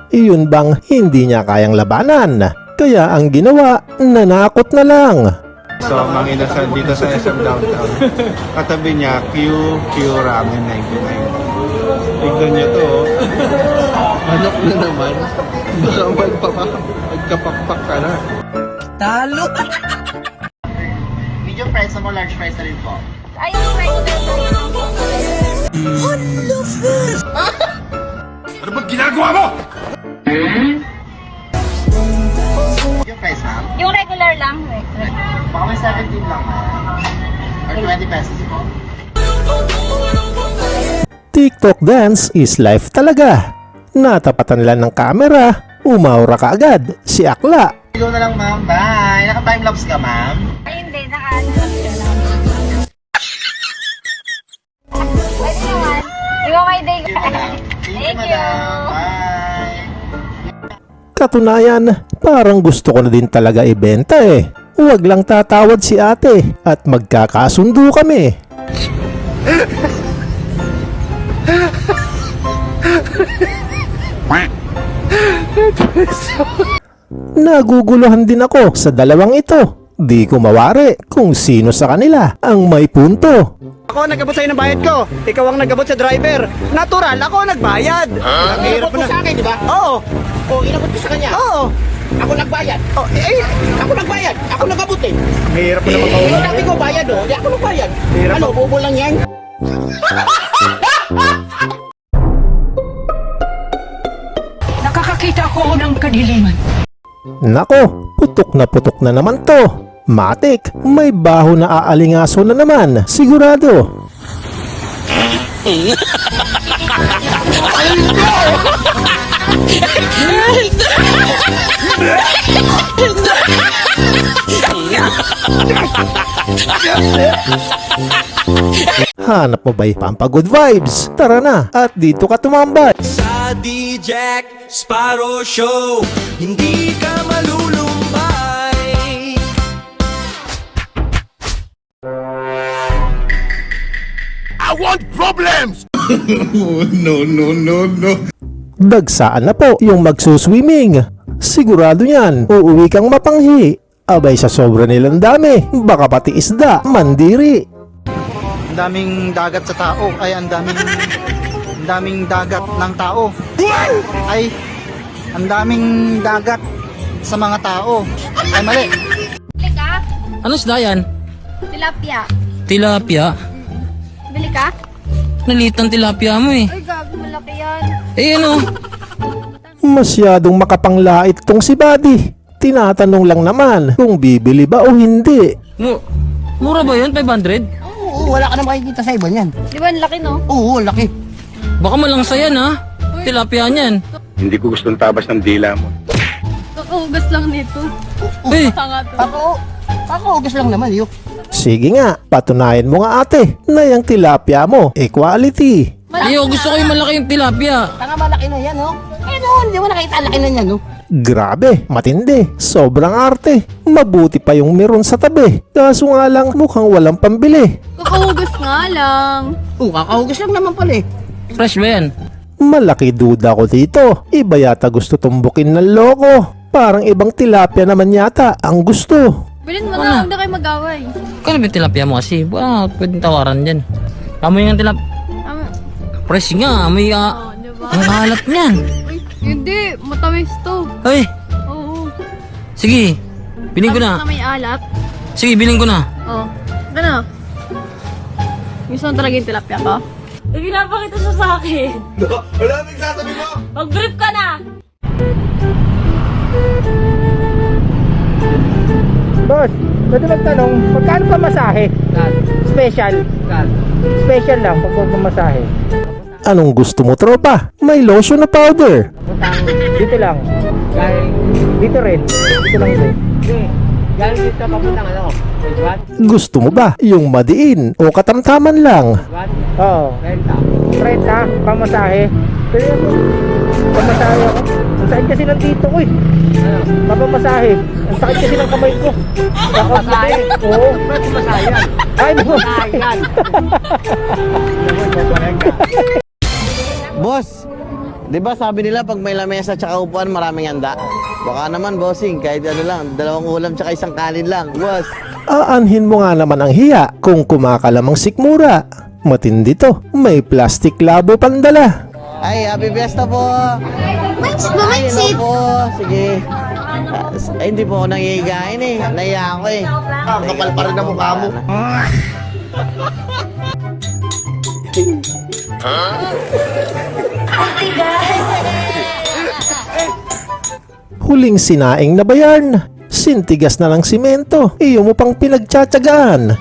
Iyon bang hindi niya kayang labanan? Kaya ang ginawa, nanakot na lang. So, manginasal dito sa SM Downtown. Katabi niya, QQ Ramen 99. Tignan niyo to, oh. Manok na naman. Baka magkapakpak ka na. Talo! Medium fries mo, large fries na rin po. Ay, yung regular Ano ba ginagawa mo? Medium fries, ma'am. Yung regular lang. Baka may 17 lang, ma'am. Or 20 pesos po. TikTok dance is life talaga. Natapatan lang ng camera, umaura ka agad si Akla. Ikaw na lang, ma'am. Bye! Naka-timelapse ka, ma'am. Ay, hindi. Naka-ano lang. Pwede naman. Ikaw kay Day. Thank you. Bye! Katunayan, parang gusto ko na din talaga ibenta eh. Huwag lang tatawad si ate at magkakasundo kami. Naguguluhan din ako sa dalawang ito. Di ko mawari kung sino sa kanila ang may punto. Ako nagabot sa'yo ng bayad ko. Ikaw ang nagabot sa driver. Natural, ako ang nagbayad. Ang hirap mo sa akin, di ba? Oo. O, inabot ko sa kanya. Oo. Ako nagbayad. Oh, eh, Ako nagbayad. Ako nagabot eh. ang hirap mo naman Eh, kausap. sabi ko bayad, oh. Di ako nagbayad. Hirap Ano, mo. bobo lang yan? Nakakakita ako ng kadiliman. Nako, putok na naman to. Matik, may baho na aalingaso na naman, sigurado. Hanap mo ba'y pampagood vibes? Tara na, at dito ka tumambay. Sa D-Jack Sparrow Show, hindi ka malulumbay. I want problems! No. Dagsaan na po yung magsuswimming. Sigurado yan, uuwi kang mapanghi. Abay sa sobra nilang dami, baka pati isda, mandiri. Ang daming dagat sa tao. Ay, ang daming dagat ng tao. Ay, ang daming dagat sa mga tao. Ay, mali. Bili ka? Ano isda yan? Tilapia. Tilapia? Bili ka? Naliit ang tilapia mo eh. Ay, gago. Malaki yan. Eh ano? Masyadong makapanglait tong si Buddy. Tinatanong lang naman kung bibili ba o hindi. Mura ba yun? 500? Oo, wala ka na makikita sa iba niyan. Di ba, ang laki, no? Oo, laki. Baka malangsa yan ha? Tilapia niyan. Hindi ko gustong tabas ng dila mo. Kakahugas lang nito. Eh, Tanga to. Ako, ugas lang naman, yuk. Sige nga, patunayan mo nga ate na yung tilapia mo, quality. iyo gusto ko yung malaki yung tilapia. Tanga malaki na yan, oh. Eh, no, hindi mo nakita ang laki na yan, oh. Grabe, matindi, sobrang arte. Mabuti pa yung meron sa tabi. Kaso nga lang mukhang walang pambili. Kakahugas nga lang. Oo, kakahugas lang naman pala, eh. Fresh ba yan? Malaki duda ko dito. Iba yata gusto tumbukin ng loko. Parang ibang tilapia naman yata ang gusto. Bilhin mo na, huwag na kayo mag-away. Kano ba yung tilapia mo kasi? Baka pwedeng tawaran dyan. Amoy yung tilapia. Fresh nga, amoy Diba? ang kalat niyan. Hindi, matamis to. Ay, Oo. sige. Biling ko Tapos na. na may alat. Sige, biling ko na. Oo. Gano? Gusto mo talaga yung tilapia ko? Eh, pinapakita siya sa akin. Wala nang sasabi mo! Mag-brief ka na! Boss, pwede magtanong, magkano pa masahe? Special. Special lang pag masahe. Anong gusto mo tropa? May lotion na powder. Dito lang. Dito rin. Dito lang rin. Galing dito papuntang ano? Gusto mo ba yung madiin o katamtaman lang? Oo. Renta, pamasahe. Pero ako, pamasahe ako. Ang sakit kasi ng dito ko eh. Papamasahe. Ang sakit kasi ng kamay ko. Pamasahe? Oo. Pamasahe yan. Ay, pamasahe yan. Boss, Di ba sabi nila pag may lamesa tsaka upuan, maraming handa? Baka naman, bossing, kahit ano lang, 2 ulam tsaka 1 kanin lang. Boss. Aanhin mo nga naman ang hiya kung kumakalamang sikmura. Matindi to, may plastic labo pandala. Ay, happy fiesta po! Mindset mo, Ay, mindset! hello po! Sige. Ay, hindi po ako nangihigain eh. Nahiya ako eh. Kapal pa rin ang mukha mo. Huling sinaing na bayan. Sintigas na ng simento. Iyo mo pang pinagtsatsagaan.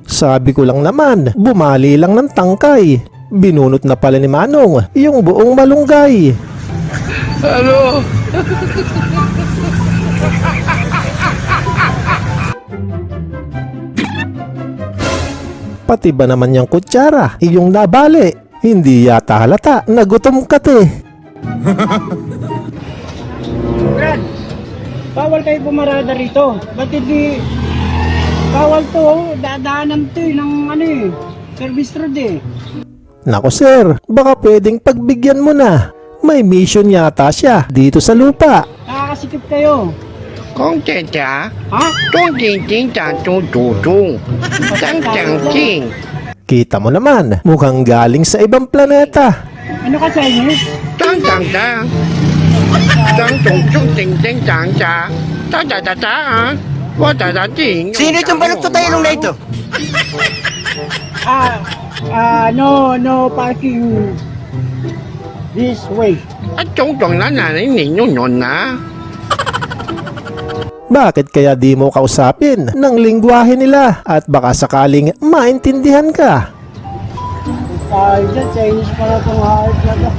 Sabi ko lang naman, bumali lang ng tangkay. Binunot na pala ni Manong yung buong malunggay. Pati ba naman yung kutsara, iyong nabali? Hindi yata halata, nagutom ka te. Brad, bawal kayo bumarada rito. Ba't hindi... Bawal to, dadaanan to ng service road eh. Nako sir, baka pwedeng pagbigyan mo na. May mission yata siya dito sa lupa. Nakakasikip kayo. Kung teta, Ha? kung ting ta tu tu tu, tang tang ting. Kita mo naman, mukhang galing sa ibang planeta. Ano ka Chinese? Tang tang tang. Tang tung tung ting ting tang ta. Ta ta ta ta. Wa ta ta ting. Sino itong balot tayo nung na ito? No parking this way. At chung chung na na ni nyo nyo na. Bakit kaya di mo kausapin ng lingwahe nila at baka sakaling maintindihan ka? Dyan Chinese pala itong heart na to.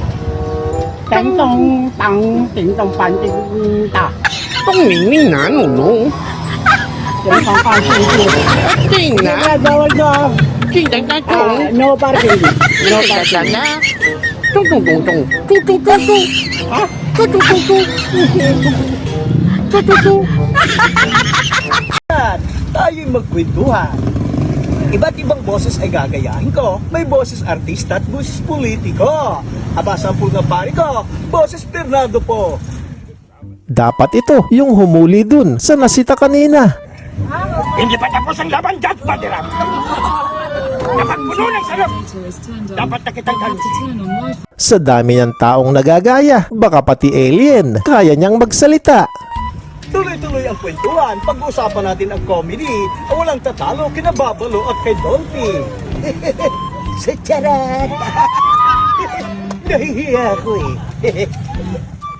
Tang-tong, tang, ting-tong, panting, ta. Kung ning ning na no no. Ting-tong, panting, At ting na. bawal to Ting tang tang tung. no parking. No Ta ta parking. ta. Tung tung tung tung. Tu tu tu tu. Ha? Tu tu tu tu. Tu tu tu. Tayo'y magkwentuhan. Iba't ibang boses ay gagayahin ko. May boses artista at boses politiko. Aba, 10 na pari ko, boses Fernando po. Dapat ito yung humuli dun sa nasita kanina. Hindi pa tapos ang laban dyan, Padirap. Kapag puno ng sarap, dapat na kitang ganti. Sa dami ng taong nagagaya, baka pati alien kaya niyang magsalita. Tuloy-tuloy ang kwentuhan. Pag-uusapan natin ang comedy. Ang walang tatalo, kina Babalo at kay Dolphy. Sa charat. Nahihiya ako eh.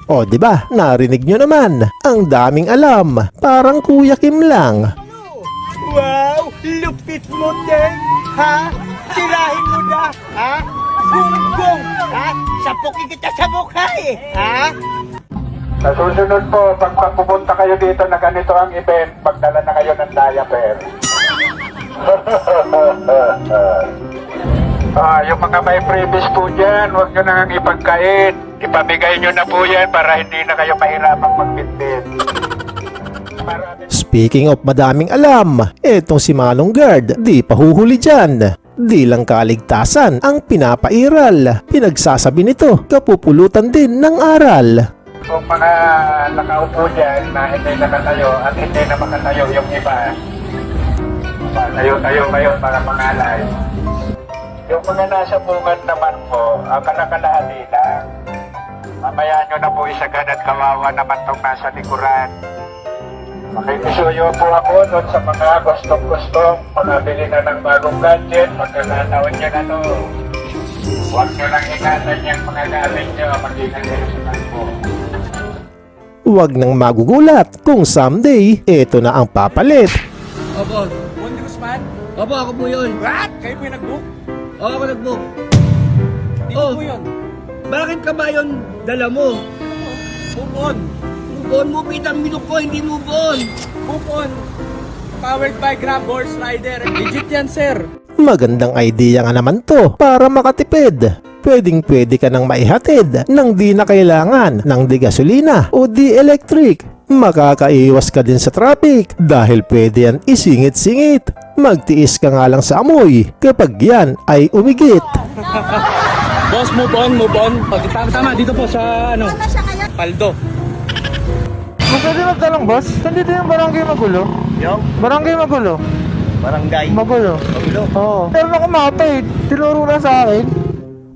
O di ba, narinig nyo naman, ang daming alam, parang Kuya Kim lang. Wow! Lupit mo, Deng! Ha? Tirahin mo na! Ha? Bunggong! Ha? Sapukin kita sa mukha eh! Ha? Sa susunod po, pag pupunta kayo dito na ganito ang event, magdala na kayo ng diaper. Yung mga may freebies po dyan, huwag nyo nang ipagkait. Ipamigay nyo na po yan para hindi na kayo mahirapang magbitbit. Speaking of madaming alam, etong si Manong Guard, di pa huhuli dyan. Di lang kaligtasan ang pinapairal. Pinagsasabi nito, kapupulutan din ng aral. Kung mga nakaupo dyan na hindi nakatayo at hindi na makatayo yung iba, tayo-tayo kayo para mangalay. Yung mga nasa bungad naman po, kanakalahati lang. Mamaya nyo na po isagan at kawawa naman tong nasa likuran. Makikisuyo po ako doon sa mga gustong-gustong makabili na ng bagong gadget, pagkakataon nyo na to. Huwag nyo lang ingatan yung mga gamit nyo, mag-ingat kayo sa po. Huwag nang magugulat kung someday, eto na ang papalit. Opo. Juan Guzman? Opo, ako po yun. What? Kayo po yung nag-book? Oo, ako nag-book. Di po yun. Bakit ka ba yun dala mo? Move on. Move on, move it ang minuk ko, hindi move on. Move on. Powered by Grab Horse Rider. Legit yan, sir. Magandang idea nga naman to para makatipid. Pwedeng-pwede ka nang maihatid nang di na kailangan ng di gasolina o di electric. makakaiwas ka din sa traffic dahil pwede yan isingit-singit. Magtiis ka nga lang sa amoy kapag yan ay umigit. Boss, move on, move on. Tama, dito po sa ano, Paldo. Pwede magtanong, boss? Saan dito yung barangay Magulo? Yung? Barangay Magulo? Barangay. Magulo? Magulo. Oo. Pero ako mapa eh. Tinuro na sa akin.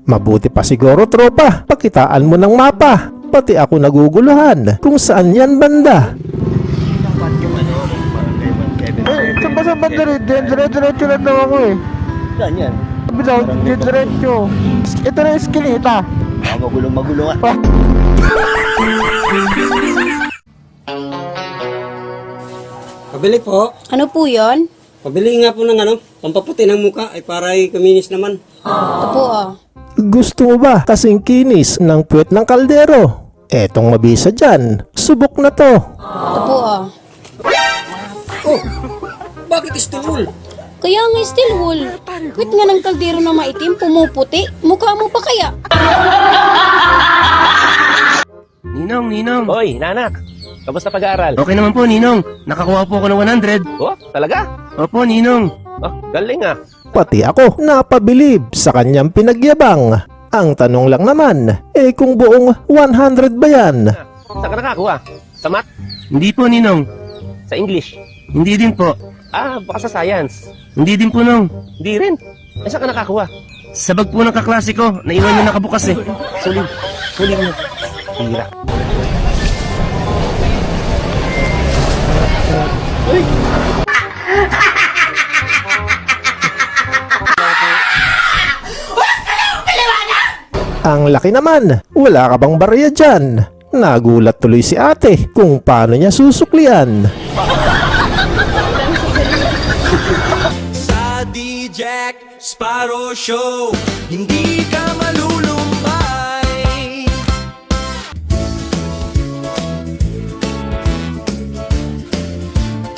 Mabuti pa siguro tropa, pakitaan mo ng mapa. Pati ako naguguluhan kung saan yan banda. Saan ba sa banda rin? Dire-diretso lang daw ako eh. Saan yan? Bilaw, diretso. Ito na yung skinita. Magulo nga. Pabili po. Ano po yon? Pabili nga po ng ano, pampaputi ng muka ay para ay kuminis naman. Ito po ah. Gusto mo ba kasing kinis ng puwet ng kaldero? Etong mabisa dyan, subok na to. Ito po ah. Oh, bakit steel wool? Kaya nga steel wool. Quit nga ng kaldero na maitim, pumuputi. Mukha mo pa kaya? Ninong. Hoy, nanak. Kamusta pag-aaral? Okay naman po, Ninong. Nakakuha po ako ng 100. Oh, talaga? Opo, Ninong. Oh, galing ah. Pati ako napabilib sa kanyang pinagyabang. Ang tanong lang naman, kung buong 100 ba yan? Saan ka nakakuha? Sa math? Hindi po, Ninong. Sa English? Hindi din po. Ah, baka sa science. Hindi din po, Nong. Hindi rin. Saan ka nakakuha? Sa bag po ng kaklase ko, naiwan nyo nakabukas eh. Sulim mo. Hira. Ang laki naman, wala ka bang barya dyan? Nagulat tuloy si ate kung paano niya susuklian. Sa DJ Sparrow Show, hindi ka